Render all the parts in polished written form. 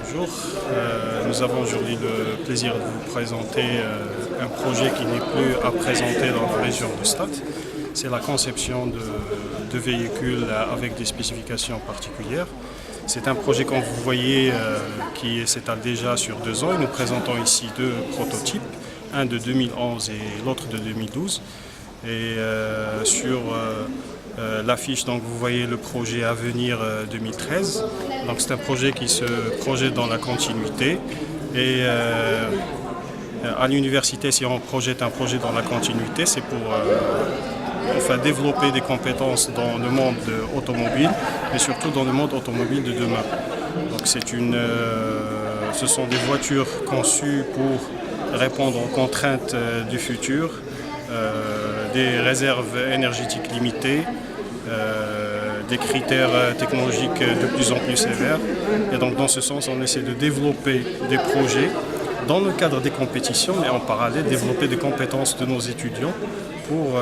Bonjour, nous avons aujourd'hui le plaisir de vous présenter un projet qui n'est plus à présenter dans la région de Stad. C'est la conception de véhicules avec des spécifications particulières. C'est un projet, comme vous voyez, qui s'étale déjà sur 2 ans. Et nous présentons ici 2 prototypes, un de 2011 et l'autre de 2012. Et sur l'affiche, donc vous voyez le projet à venir 2013. Donc c'est un projet qui se projette dans la continuité. Et à l'université, si on projette un projet dans la continuité, c'est pour développer des compétences dans le monde automobile, mais surtout dans le monde automobile de demain. Donc ce sont des voitures conçues pour répondre aux contraintes du futur, des réserves énergétiques limitées, des critères technologiques de plus en plus sévères. Et donc dans ce sens, on essaie de développer des projets dans le cadre des compétitions, mais en parallèle développer des compétences de nos étudiants pour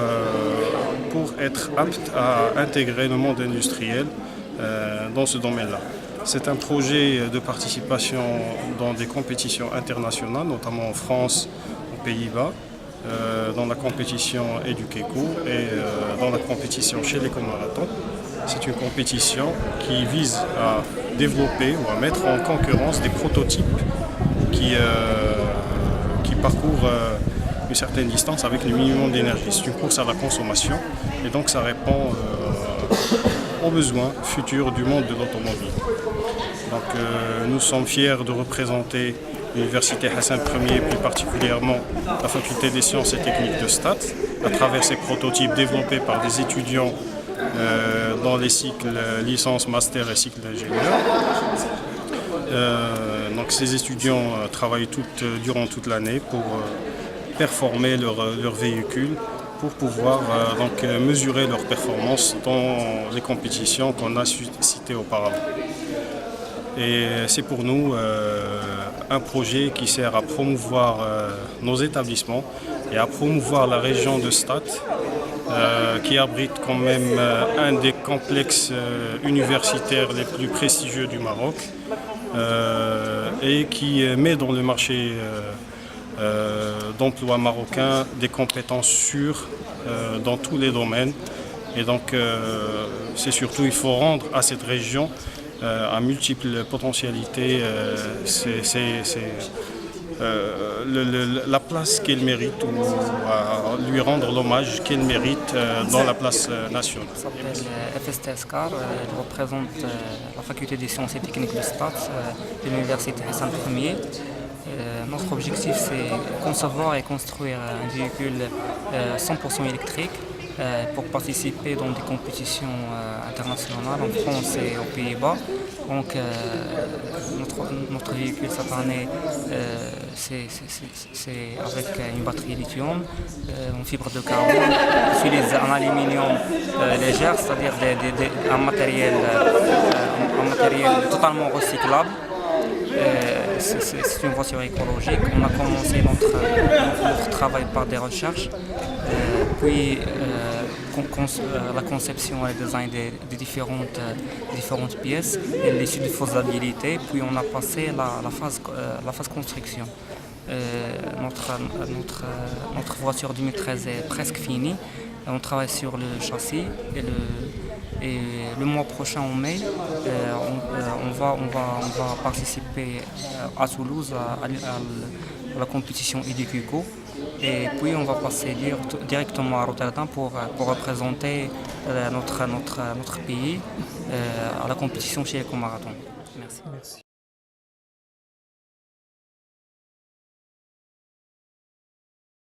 être aptes à intégrer le monde industriel dans ce domaine-là. C'est un projet de participation dans des compétitions internationales, notamment en France, aux Pays-Bas, dans la compétition Edukeco et dans la compétition chez les Comarathons. C'est une compétition qui vise à développer ou à mettre en concurrence des prototypes qui parcourent une certaine distance avec le minimum d'énergie. C'est une course à la consommation et donc ça répond aux besoins futurs du monde de l'automobile. Donc nous sommes fiers de représenter l'Université Hassan Ier, plus particulièrement la Faculté des sciences et techniques de Stad, à travers ces prototypes développés par des étudiants dans les cycles licence, master et cycle d'ingénieur. Donc ces étudiants travaillent durant toute l'année pour performer leur véhicule, pour pouvoir mesurer leur performance dans les compétitions qu'on a citées auparavant. Et c'est pour nous un projet qui sert à promouvoir nos établissements et à promouvoir la région de Stad, qui abrite quand même un des complexes universitaires les plus prestigieux du Maroc et qui met dans le marché d'emploi marocain des compétences sûres dans tous les domaines. Et donc c'est surtout, il faut rendre à cette région à multiples potentialités la place qu'elle mérite, ou à lui rendre l'hommage qu'elle mérite dans la place nationale. Je m'appelle FSTS Car, je représente la Faculté des sciences et techniques de Stad de l'Université Hassan Ier. Notre objectif, c'est concevoir et construire un véhicule 100% électrique pour participer dans des compétitions internationales en France et aux Pays-Bas. Donc notre véhicule cette année, c'est avec une batterie lithium en fibre de carbone. On utilise un aluminium léger, c'est-à-dire un matériel totalement recyclable. C'est une voiture écologique. On a commencé notre travail par des recherches, puis la conception et le design des différentes pièces et l'étude de faisabilité, puis on a passé la phase construction. Notre voiture 2013 est presque finie. On travaille sur le châssis et le mois prochain, en mai, on va participer à Toulouse à la compétition Edukeco. Et puis on va passer directement à Rotterdam pour représenter notre pays à la compétition chez les Comarathons. Merci.